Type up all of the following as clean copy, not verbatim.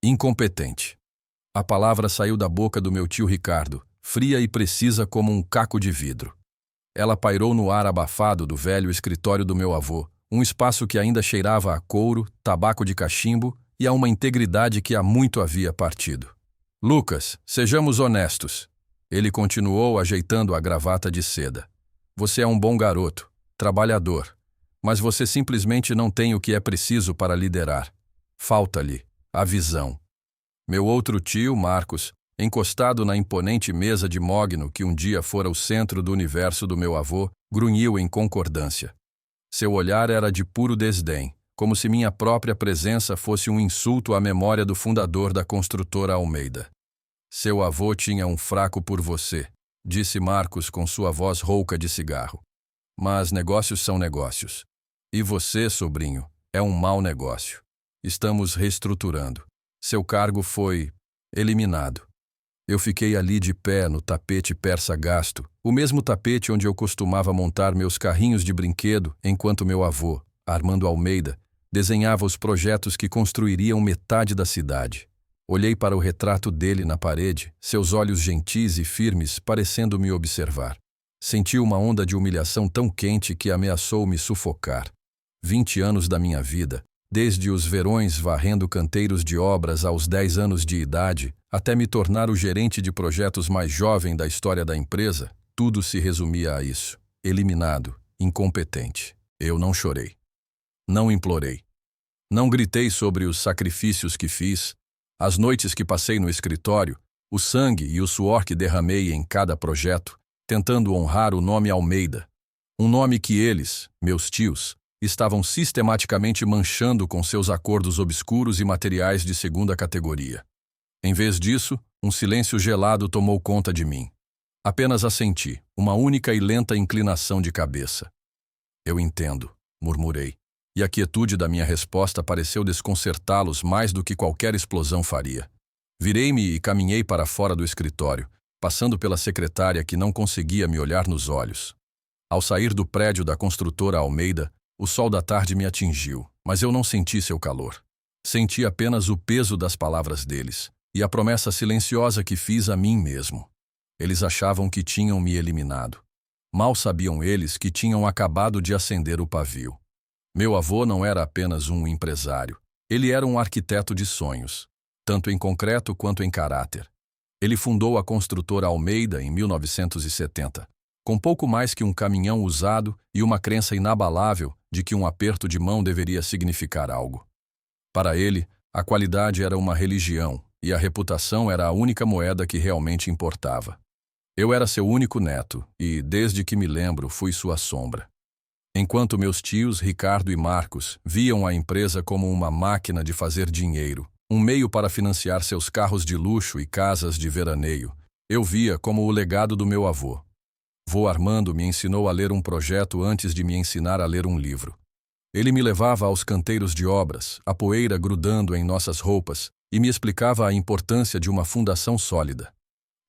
Incompetente. A palavra saiu da boca do meu tio Ricardo, fria e precisa como um caco de vidro. Ela pairou no ar abafado do velho escritório do meu avô, um espaço que ainda cheirava a couro, tabaco de cachimbo e a uma integridade que há muito havia partido. Lucas, sejamos honestos. Ele continuou ajeitando a gravata de seda. Você é um bom garoto, trabalhador, mas você simplesmente não tem o que é preciso para liderar. Falta-lhe a visão. Meu outro tio, Marcos, encostado na imponente mesa de mogno que um dia fora o centro do universo do meu avô, grunhiu em concordância. Seu olhar era de puro desdém, como se minha própria presença fosse um insulto à memória do fundador da construtora Almeida. Seu avô tinha um fraco por você, disse Marcos com sua voz rouca de cigarro. Mas negócios são negócios. E você, sobrinho, é um mau negócio. Estamos reestruturando. Seu cargo foi eliminado. Eu fiquei ali de pé no tapete persa gasto, o mesmo tapete onde eu costumava montar meus carrinhos de brinquedo enquanto meu avô, Armando Almeida, desenhava os projetos que construiriam metade da cidade. Olhei para o retrato dele na parede, seus olhos gentis e firmes parecendo me observar. Senti uma onda de humilhação tão quente que ameaçou me sufocar. 20 anos da minha vida, desde os verões varrendo canteiros de obras aos 10 anos de idade, até me tornar o gerente de projetos mais jovem da história da empresa, tudo se resumia a isso. Eliminado, incompetente. Eu não chorei. Não implorei. Não gritei sobre os sacrifícios que fiz, as noites que passei no escritório, o sangue e o suor que derramei em cada projeto, tentando honrar o nome Almeida. Um nome que eles, meus tios, estavam sistematicamente manchando com seus acordos obscuros e materiais de segunda categoria. Em vez disso, um silêncio gelado tomou conta de mim. Apenas assenti, uma única e lenta inclinação de cabeça. Eu entendo, murmurei, e a quietude da minha resposta pareceu desconcertá-los mais do que qualquer explosão faria. Virei-me e caminhei para fora do escritório, passando pela secretária que não conseguia me olhar nos olhos. Ao sair do prédio da construtora Almeida, o sol da tarde me atingiu, mas eu não senti seu calor. Senti apenas o peso das palavras deles e a promessa silenciosa que fiz a mim mesmo. Eles achavam que tinham me eliminado. Mal sabiam eles que tinham acabado de acender o pavio. Meu avô não era apenas um empresário. Ele era um arquiteto de sonhos, tanto em concreto quanto em caráter. Ele fundou a construtora Almeida em 1970. Com pouco mais que um caminhão usado e uma crença inabalável de que um aperto de mão deveria significar algo. Para ele, a qualidade era uma religião e a reputação era a única moeda que realmente importava. Eu era seu único neto e, desde que me lembro, fui sua sombra. Enquanto meus tios, Ricardo e Marcos, viam a empresa como uma máquina de fazer dinheiro, um meio para financiar seus carros de luxo e casas de veraneio, eu via como o legado do meu avô. Vô Armando me ensinou a ler um projeto antes de me ensinar a ler um livro. Ele me levava aos canteiros de obras, a poeira grudando em nossas roupas, e me explicava a importância de uma fundação sólida.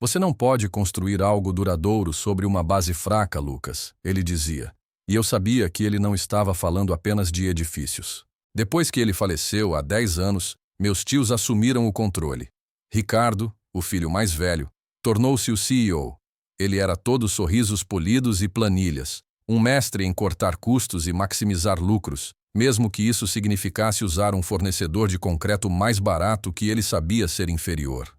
Você não pode construir algo duradouro sobre uma base fraca, Lucas, ele dizia. E eu sabia que ele não estava falando apenas de edifícios. Depois que ele faleceu, há 10 anos, meus tios assumiram o controle. Ricardo, o filho mais velho, tornou-se o CEO. Ele era todo sorrisos polidos e planilhas, um mestre em cortar custos e maximizar lucros, mesmo que isso significasse usar um fornecedor de concreto mais barato que ele sabia ser inferior.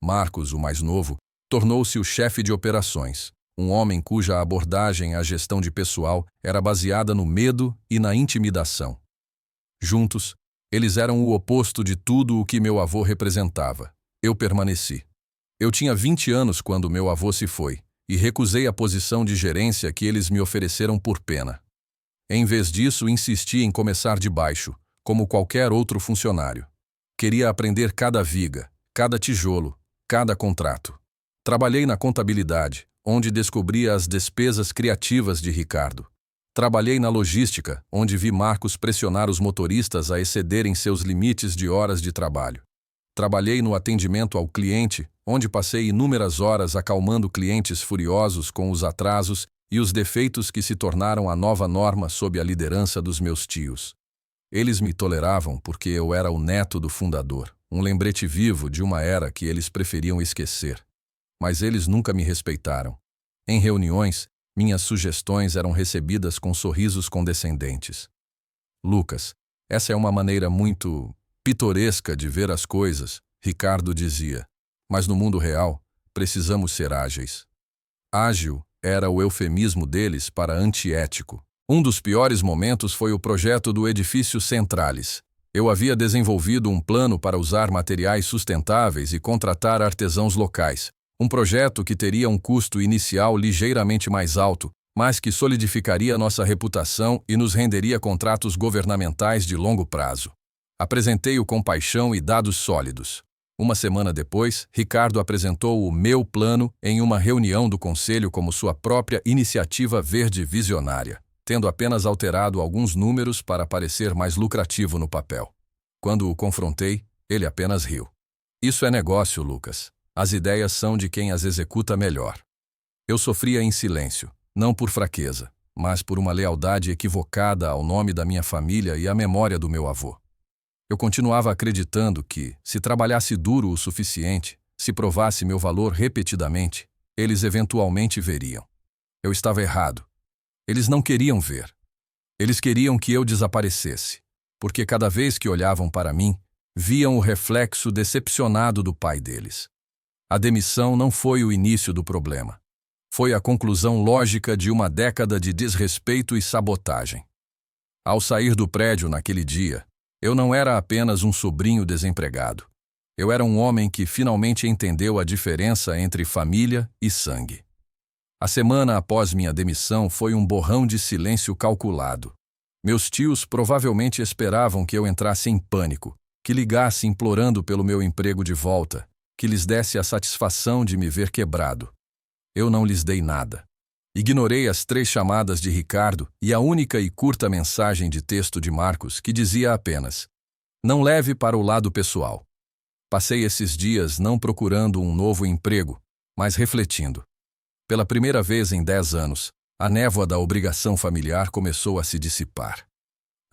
Marcos, o mais novo, tornou-se o chefe de operações, um homem cuja abordagem à gestão de pessoal era baseada no medo e na intimidação. Juntos, eles eram o oposto de tudo o que meu avô representava. Eu permaneci. Eu tinha 20 anos quando meu avô se foi, e recusei a posição de gerência que eles me ofereceram por pena. Em vez disso, insisti em começar de baixo, como qualquer outro funcionário. Queria aprender cada viga, cada tijolo, cada contrato. Trabalhei na contabilidade, onde descobri as despesas criativas de Ricardo. Trabalhei na logística, onde vi Marcos pressionar os motoristas a excederem seus limites de horas de trabalho. Trabalhei no atendimento ao cliente, onde passei inúmeras horas acalmando clientes furiosos com os atrasos e os defeitos que se tornaram a nova norma sob a liderança dos meus tios. Eles me toleravam porque eu era o neto do fundador, um lembrete vivo de uma era que eles preferiam esquecer. Mas eles nunca me respeitaram. Em reuniões, minhas sugestões eram recebidas com sorrisos condescendentes. Lucas, essa é uma maneira muito pitoresca de ver as coisas, Ricardo dizia. Mas no mundo real, precisamos ser ágeis. Ágil era o eufemismo deles para antiético. Um dos piores momentos foi o projeto do edifício Centralis. Eu havia desenvolvido um plano para usar materiais sustentáveis e contratar artesãos locais. Um projeto que teria um custo inicial ligeiramente mais alto, mas que solidificaria nossa reputação e nos renderia contratos governamentais de longo prazo. Apresentei-o com paixão e dados sólidos. Uma semana depois, Ricardo apresentou o meu plano em uma reunião do conselho como sua própria iniciativa verde visionária, tendo apenas alterado alguns números para parecer mais lucrativo no papel. Quando o confrontei, ele apenas riu. Isso é negócio, Lucas. As ideias são de quem as executa melhor. Eu sofria em silêncio, não por fraqueza, mas por uma lealdade equivocada ao nome da minha família e à memória do meu avô. Eu continuava acreditando que, se trabalhasse duro o suficiente, se provasse meu valor repetidamente, eles eventualmente veriam. Eu estava errado. Eles não queriam ver. Eles queriam que eu desaparecesse, porque cada vez que olhavam para mim, viam o reflexo decepcionado do pai deles. A demissão não foi o início do problema. Foi a conclusão lógica de uma década de desrespeito e sabotagem. Ao sair do prédio naquele dia, eu não era apenas um sobrinho desempregado. Eu era um homem que finalmente entendeu a diferença entre família e sangue. A semana após minha demissão foi um borrão de silêncio calculado. Meus tios provavelmente esperavam que eu entrasse em pânico, que ligasse implorando pelo meu emprego de volta, que lhes desse a satisfação de me ver quebrado. Eu não lhes dei nada. Ignorei as 3 chamadas de Ricardo e a única e curta mensagem de texto de Marcos que dizia apenas: não leve para o lado pessoal. Passei esses dias não procurando um novo emprego, mas refletindo. Pela primeira vez em 10 anos, a névoa da obrigação familiar começou a se dissipar.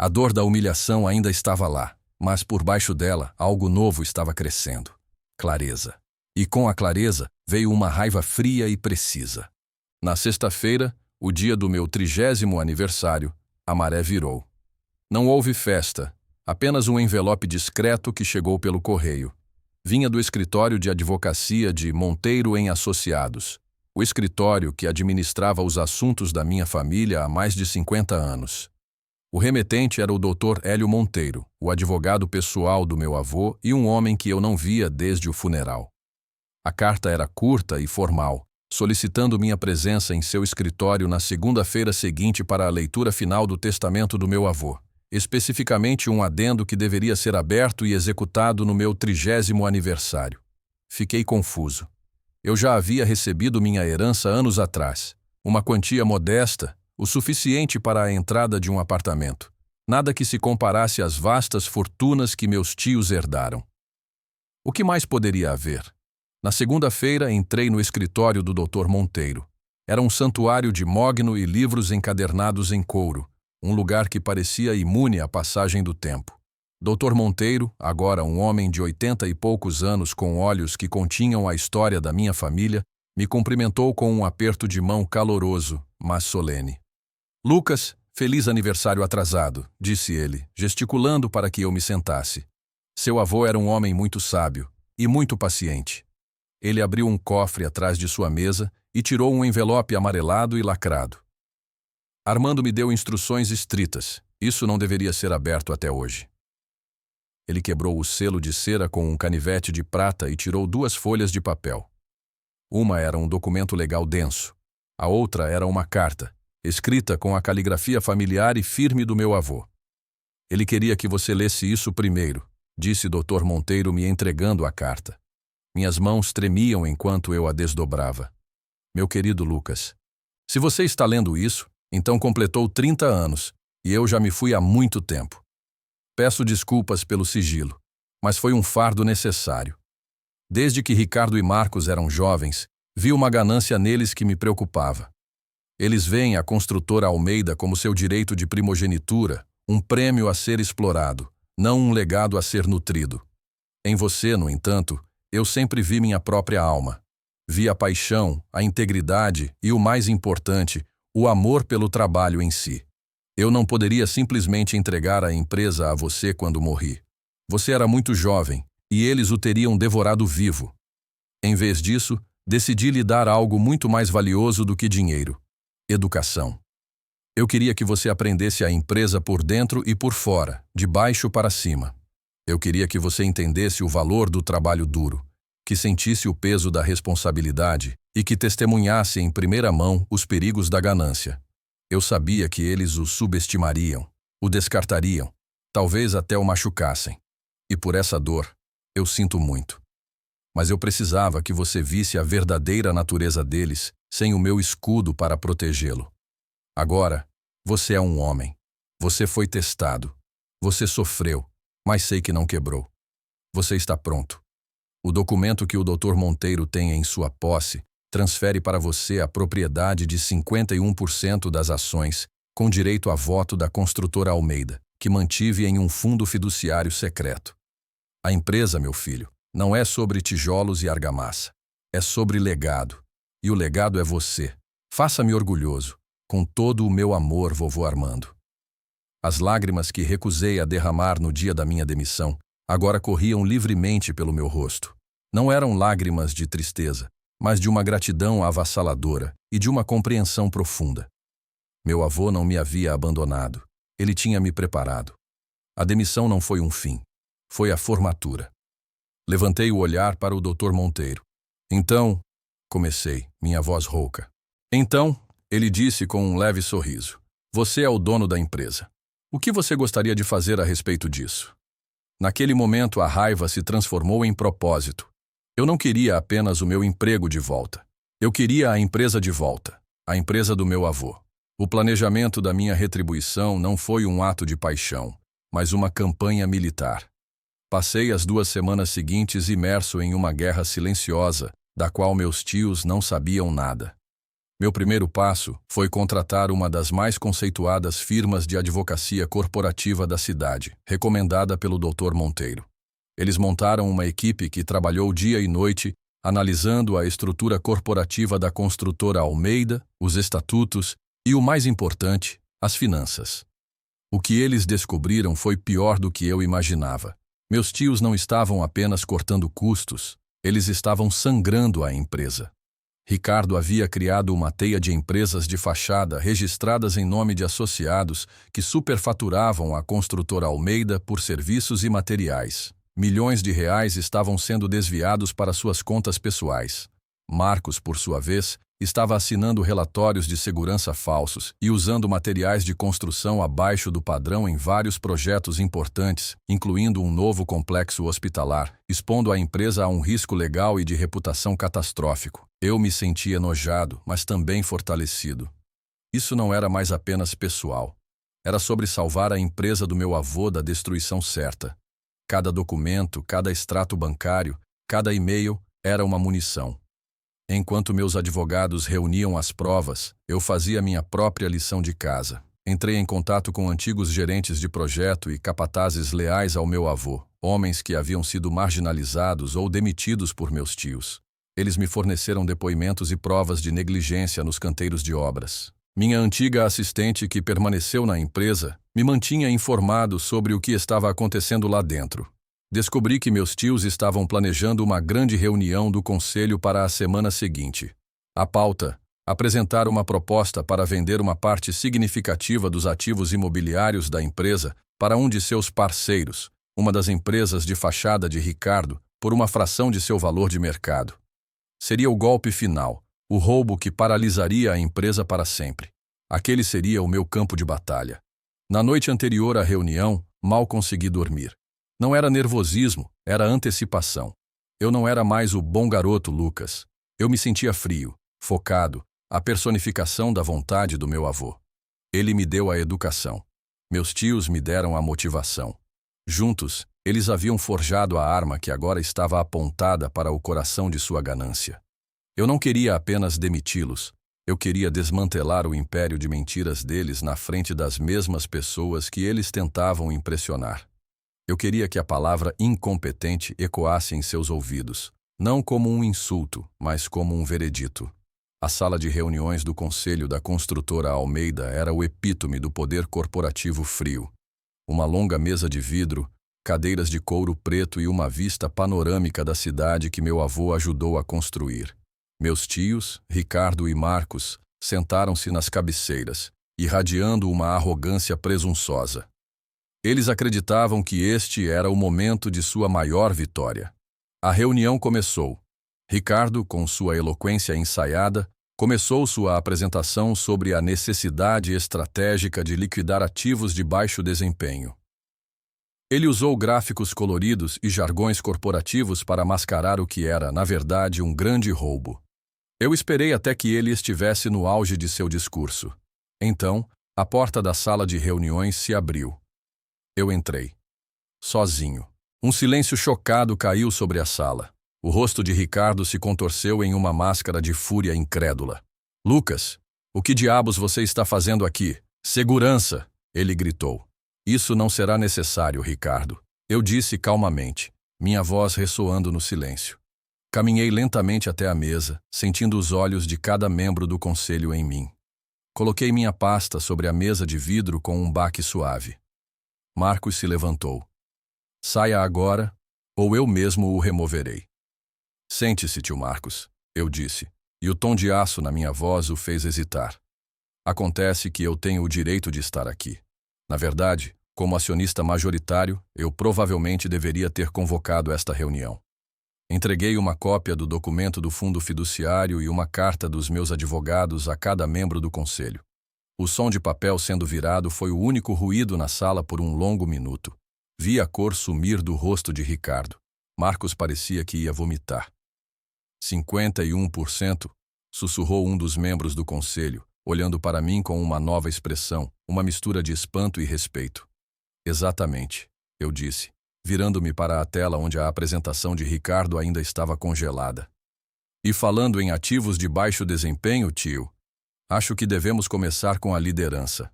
A dor da humilhação ainda estava lá, mas por baixo dela algo novo estava crescendo. Clareza. E com a clareza veio uma raiva fria e precisa. Na sexta-feira, o dia do meu 30º aniversário, a maré virou. Não houve festa, apenas um envelope discreto que chegou pelo correio. Vinha do escritório de advocacia de Monteiro em Associados, o escritório que administrava os assuntos da minha família há mais de 50 anos. O remetente era o Dr. Hélio Monteiro, o advogado pessoal do meu avô e um homem que eu não via desde o funeral. A carta era curta e formal, solicitando minha presença em seu escritório na segunda-feira seguinte para a leitura final do testamento do meu avô, especificamente um adendo que deveria ser aberto e executado no meu 30º aniversário. Fiquei confuso. Eu já havia recebido minha herança anos atrás, uma quantia modesta, o suficiente para a entrada de um apartamento. Nada que se comparasse às vastas fortunas que meus tios herdaram. O que mais poderia haver? Na segunda-feira entrei no escritório do Dr. Monteiro. Era um santuário de mogno e livros encadernados em couro, um lugar que parecia imune à passagem do tempo. Dr. Monteiro, agora um homem de 80 e poucos anos com olhos que continham a história da minha família, me cumprimentou com um aperto de mão caloroso, mas solene. Lucas, feliz aniversário atrasado, disse ele, gesticulando para que eu me sentasse. Seu avô era um homem muito sábio e muito paciente. Ele abriu um cofre atrás de sua mesa e tirou um envelope amarelado e lacrado. Armando me deu instruções estritas. Isso não deveria ser aberto até hoje. Ele quebrou o selo de cera com um canivete de prata e tirou 2 folhas de papel. Uma era um documento legal denso. A outra era uma carta, escrita com a caligrafia familiar e firme do meu avô. Ele queria que você lesse isso primeiro, disse Dr. Monteiro me entregando a carta. Minhas mãos tremiam enquanto eu a desdobrava. Meu querido Lucas, se você está lendo isso, então completou 30 anos, e eu já me fui há muito tempo. Peço desculpas pelo sigilo, mas foi um fardo necessário. Desde que Ricardo e Marcos eram jovens, vi uma ganância neles que me preocupava. Eles veem a construtora Almeida como seu direito de primogenitura, um prêmio a ser explorado, não um legado a ser nutrido. Em você, no entanto, eu sempre vi minha própria alma. Vi a paixão, a integridade e, o mais importante, o amor pelo trabalho em si. Eu não poderia simplesmente entregar a empresa a você quando morri. Você era muito jovem, e eles o teriam devorado vivo. Em vez disso, decidi lhe dar algo muito mais valioso do que dinheiro: educação. Eu queria que você aprendesse a empresa por dentro e por fora, de baixo para cima. Eu queria que você entendesse o valor do trabalho duro, que sentisse o peso da responsabilidade e que testemunhasse em primeira mão os perigos da ganância. Eu sabia que eles o subestimariam, o descartariam, talvez até o machucassem. E por essa dor, eu sinto muito. Mas eu precisava que você visse a verdadeira natureza deles sem o meu escudo para protegê-lo. Agora, você é um homem. Você foi testado. Você sofreu, mas sei que não quebrou. Você está pronto. O documento que o Dr. Monteiro tem em sua posse transfere para você a propriedade de 51% das ações, com direito a voto da construtora Almeida, que mantive em um fundo fiduciário secreto. A empresa, meu filho, não é sobre tijolos e argamassa. É sobre legado. E o legado é você. Faça-me orgulhoso. Com todo o meu amor, vovô Armando. As lágrimas que recusei a derramar no dia da minha demissão agora corriam livremente pelo meu rosto. Não eram lágrimas de tristeza, mas de uma gratidão avassaladora e de uma compreensão profunda. Meu avô não me havia abandonado. Ele tinha me preparado. A demissão não foi um fim. Foi a formatura. Levantei o olhar para o Dr. Monteiro. Então, comecei, minha voz rouca. Então, ele disse com um leve sorriso: você é o dono da empresa. O que você gostaria de fazer a respeito disso? Naquele momento, a raiva se transformou em propósito. Eu não queria apenas o meu emprego de volta. Eu queria a empresa de volta, a empresa do meu avô. O planejamento da minha retribuição não foi um ato de paixão, mas uma campanha militar. Passei as 2 semanas seguintes imerso em uma guerra silenciosa, da qual meus tios não sabiam nada. Meu primeiro passo foi contratar uma das mais conceituadas firmas de advocacia corporativa da cidade, recomendada pelo Dr. Monteiro. Eles montaram uma equipe que trabalhou dia e noite, analisando a estrutura corporativa da construtora Almeida, os estatutos e, o mais importante, as finanças. O que eles descobriram foi pior do que eu imaginava. Meus tios não estavam apenas cortando custos, eles estavam sangrando a empresa. Ricardo havia criado uma teia de empresas de fachada registradas em nome de associados que superfaturavam a construtora Almeida por serviços e materiais. Milhões de reais estavam sendo desviados para suas contas pessoais. Marcos, por sua vez, estava assinando relatórios de segurança falsos e usando materiais de construção abaixo do padrão em vários projetos importantes, incluindo um novo complexo hospitalar, expondo a empresa a um risco legal e de reputação catastrófico. Eu me sentia enojado, mas também fortalecido. Isso não era mais apenas pessoal. Era sobre salvar a empresa do meu avô da destruição certa. Cada documento, cada extrato bancário, cada e-mail era uma munição. Enquanto meus advogados reuniam as provas, eu fazia minha própria lição de casa. Entrei em contato com antigos gerentes de projeto e capatazes leais ao meu avô, homens que haviam sido marginalizados ou demitidos por meus tios. Eles me forneceram depoimentos e provas de negligência nos canteiros de obras. Minha antiga assistente, que permaneceu na empresa, me mantinha informado sobre o que estava acontecendo lá dentro. Descobri que meus tios estavam planejando uma grande reunião do conselho para a semana seguinte. A pauta: apresentar uma proposta para vender uma parte significativa dos ativos imobiliários da empresa para um de seus parceiros, uma das empresas de fachada de Ricardo, por uma fração de seu valor de mercado. Seria o golpe final, o roubo que paralisaria a empresa para sempre. Aquele seria o meu campo de batalha. Na noite anterior à reunião, mal consegui dormir. Não era nervosismo, era antecipação. Eu não era mais o bom garoto Lucas. Eu me sentia frio, focado, a personificação da vontade do meu avô. Ele me deu a educação. Meus tios me deram a motivação. Juntos, eles haviam forjado a arma que agora estava apontada para o coração de sua ganância. Eu não queria apenas demiti-los. Eu queria desmantelar o império de mentiras deles na frente das mesmas pessoas que eles tentavam impressionar. Eu queria que a palavra incompetente ecoasse em seus ouvidos, não como um insulto, mas como um veredito. A sala de reuniões do conselho da construtora Almeida era o epítome do poder corporativo frio. Uma longa mesa de vidro, cadeiras de couro preto e uma vista panorâmica da cidade que meu avô ajudou a construir. Meus tios, Ricardo e Marcos, sentaram-se nas cabeceiras, irradiando uma arrogância presunçosa. Eles acreditavam que este era o momento de sua maior vitória. A reunião começou. Ricardo, com sua eloquência ensaiada, começou sua apresentação sobre a necessidade estratégica de liquidar ativos de baixo desempenho. Ele usou gráficos coloridos e jargões corporativos para mascarar o que era, na verdade, um grande roubo. Eu esperei até que ele estivesse no auge de seu discurso. Então, a porta da sala de reuniões se abriu. Eu entrei. Sozinho. Um silêncio chocado caiu sobre a sala. O rosto de Ricardo se contorceu em uma máscara de fúria incrédula. Lucas, o que diabos você está fazendo aqui? Segurança! Ele gritou. Isso não será necessário, Ricardo. Eu disse calmamente, minha voz ressoando no silêncio. Caminhei lentamente até a mesa, sentindo os olhos de cada membro do conselho em mim. Coloquei minha pasta sobre a mesa de vidro com um baque suave. Marcos se levantou. Saia agora, ou eu mesmo o removerei. Sente-se, tio Marcos, eu disse, e o tom de aço na minha voz o fez hesitar. Acontece que eu tenho o direito de estar aqui. Na verdade, como acionista majoritário, eu provavelmente deveria ter convocado esta reunião. Entreguei uma cópia do documento do fundo fiduciário e uma carta dos meus advogados a cada membro do conselho. O som de papel sendo virado foi o único ruído na sala por um longo minuto. Vi a cor sumir do rosto de Ricardo. Marcos parecia que ia vomitar. 51%, sussurrou um dos membros do conselho, olhando para mim com uma nova expressão, uma mistura de espanto e respeito. Exatamente, eu disse, virando-me para a tela onde a apresentação de Ricardo ainda estava congelada. E falando em ativos de baixo desempenho, tio, acho que devemos começar com a liderança.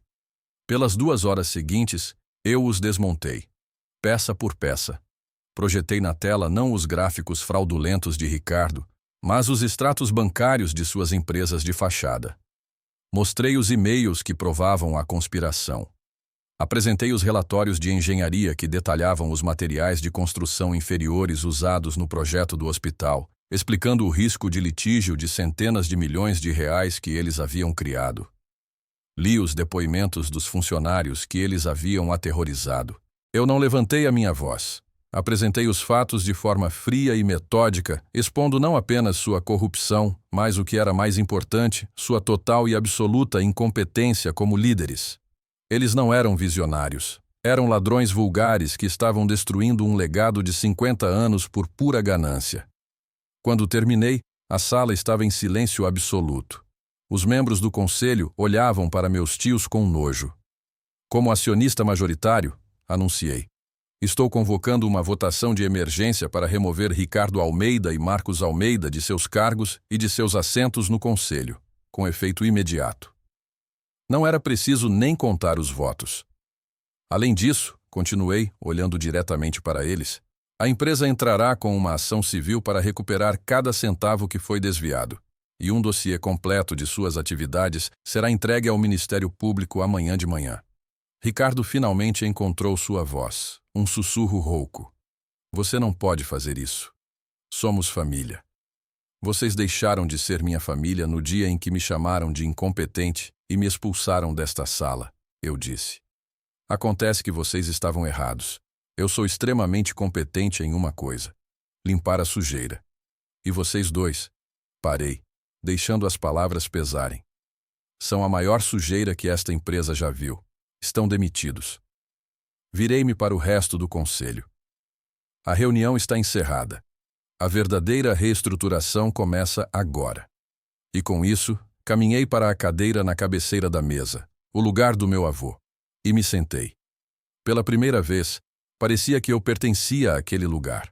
Pelas 2 horas seguintes, eu os desmontei, peça por peça. Projetei na tela não os gráficos fraudulentos de Ricardo, mas os extratos bancários de suas empresas de fachada. Mostrei os e-mails que provavam a conspiração. Apresentei os relatórios de engenharia que detalhavam os materiais de construção inferiores usados no projeto do hospital, explicando o risco de litígio de centenas de milhões de reais que eles haviam criado. Li os depoimentos dos funcionários que eles haviam aterrorizado. Eu não levantei a minha voz. Apresentei os fatos de forma fria e metódica, expondo não apenas sua corrupção, mas o que era mais importante, sua total e absoluta incompetência como líderes. Eles não eram visionários. Eram ladrões vulgares que estavam destruindo um legado de 50 anos por pura ganância. Quando terminei, a sala estava em silêncio absoluto. Os membros do conselho olhavam para meus tios com nojo. Como acionista majoritário, anunciei. Estou convocando uma votação de emergência para remover Ricardo Almeida e Marcos Almeida de seus cargos e de seus assentos no conselho, com efeito imediato. Não era preciso nem contar os votos. Além disso, continuei, olhando diretamente para eles, a empresa entrará com uma ação civil para recuperar cada centavo que foi desviado, e um dossiê completo de suas atividades será entregue ao Ministério Público amanhã de manhã. Ricardo finalmente encontrou sua voz, um sussurro rouco. Você não pode fazer isso. Somos família. Vocês deixaram de ser minha família no dia em que me chamaram de incompetente e me expulsaram desta sala, eu disse. Acontece que vocês estavam errados. Eu sou extremamente competente em uma coisa: limpar a sujeira. E vocês dois? Parei, deixando as palavras pesarem. São a maior sujeira que esta empresa já viu. Estão demitidos. Virei-me para o resto do conselho. A reunião está encerrada. A verdadeira reestruturação começa agora. E com isso, caminhei para a cadeira na cabeceira da mesa, o lugar do meu avô, e me sentei. Pela primeira vez, parecia que eu pertencia àquele lugar.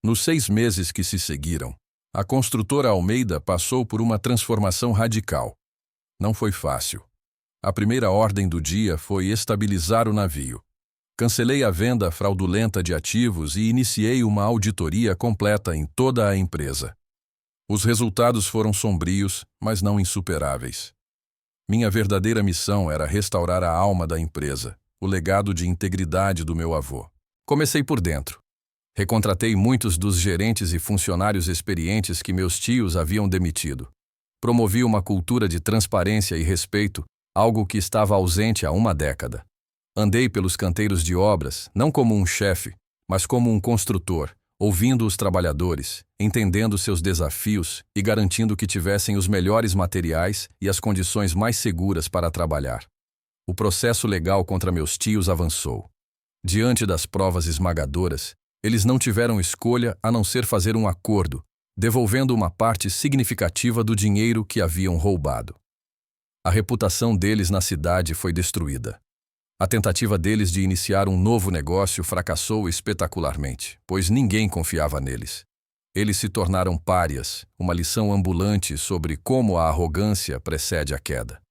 Nos 6 meses que se seguiram, a construtora Almeida passou por uma transformação radical. Não foi fácil. A primeira ordem do dia foi estabilizar o navio. Cancelei a venda fraudulenta de ativos e iniciei uma auditoria completa em toda a empresa. Os resultados foram sombrios, mas não insuperáveis. Minha verdadeira missão era restaurar a alma da empresa, o legado de integridade do meu avô. Comecei por dentro. Recontratei muitos dos gerentes e funcionários experientes que meus tios haviam demitido. Promovi uma cultura de transparência e respeito, algo que estava ausente há uma década. Andei pelos canteiros de obras, não como um chefe, mas como um construtor, ouvindo os trabalhadores, entendendo seus desafios e garantindo que tivessem os melhores materiais e as condições mais seguras para trabalhar. O processo legal contra meus tios avançou. Diante das provas esmagadoras, eles não tiveram escolha a não ser fazer um acordo, devolvendo uma parte significativa do dinheiro que haviam roubado. A reputação deles na cidade foi destruída. A tentativa deles de iniciar um novo negócio fracassou espetacularmente, pois ninguém confiava neles. Eles se tornaram párias, uma lição ambulante sobre como a arrogância precede a queda.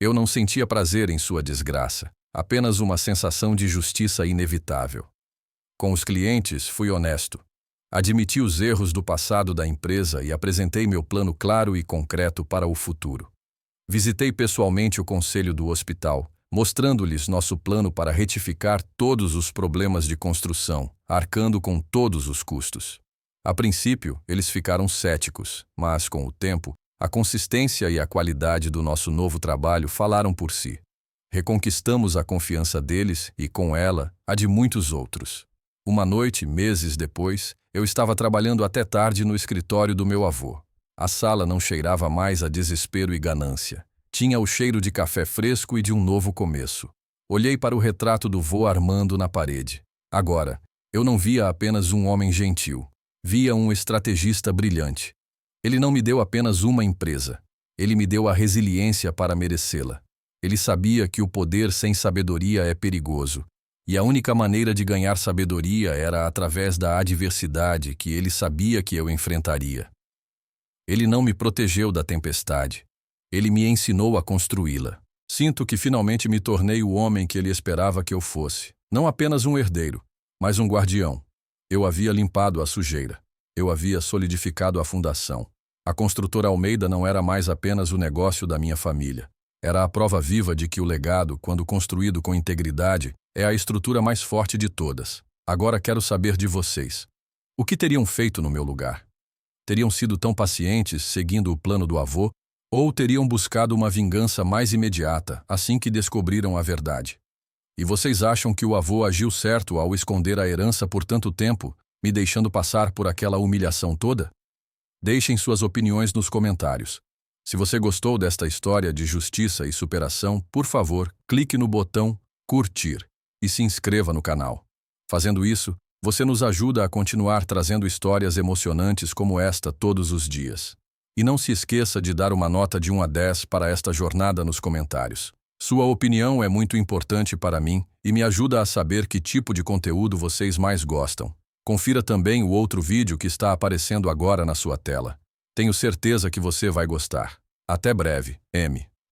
Eu não sentia prazer em sua desgraça, apenas uma sensação de justiça inevitável. Com os clientes, fui honesto. Admiti os erros do passado da empresa e apresentei meu plano claro e concreto para o futuro. Visitei pessoalmente o conselho do hospital, mostrando-lhes nosso plano para retificar todos os problemas de construção, arcando com todos os custos. A princípio, eles ficaram céticos, mas, com o tempo, a consistência e a qualidade do nosso novo trabalho falaram por si. Reconquistamos a confiança deles e, com ela, a de muitos outros. Uma noite, meses depois, eu estava trabalhando até tarde no escritório do meu avô. A sala não cheirava mais a desespero e ganância. Tinha o cheiro de café fresco e de um novo começo. Olhei para o retrato do vô Armando na parede. Agora, eu não via apenas um homem gentil. Via um estrategista brilhante. Ele não me deu apenas uma empresa. Ele me deu a resiliência para merecê-la. Ele sabia que o poder sem sabedoria é perigoso. E a única maneira de ganhar sabedoria era através da adversidade que ele sabia que eu enfrentaria. Ele não me protegeu da tempestade. Ele me ensinou a construí-la. Sinto que finalmente me tornei o homem que ele esperava que eu fosse. Não apenas um herdeiro, mas um guardião. Eu havia limpado a sujeira. Eu havia solidificado a fundação. A construtora Almeida não era mais apenas o negócio da minha família. Era a prova viva de que o legado, quando construído com integridade, é a estrutura mais forte de todas. Agora quero saber de vocês. O que teriam feito no meu lugar? Teriam sido tão pacientes, seguindo o plano do avô, ou teriam buscado uma vingança mais imediata, assim que descobriram a verdade? E vocês acham que o avô agiu certo ao esconder a herança por tanto tempo, me deixando passar por aquela humilhação toda? Deixem suas opiniões nos comentários. Se você gostou desta história de justiça e superação, por favor, clique no botão curtir e se inscreva no canal. Fazendo isso, você nos ajuda a continuar trazendo histórias emocionantes como esta todos os dias. E não se esqueça de dar uma nota de 1 a 10 para esta jornada nos comentários. Sua opinião é muito importante para mim e me ajuda a saber que tipo de conteúdo vocês mais gostam. Confira também o outro vídeo que está aparecendo agora na sua tela. Tenho certeza que você vai gostar. Até breve, M.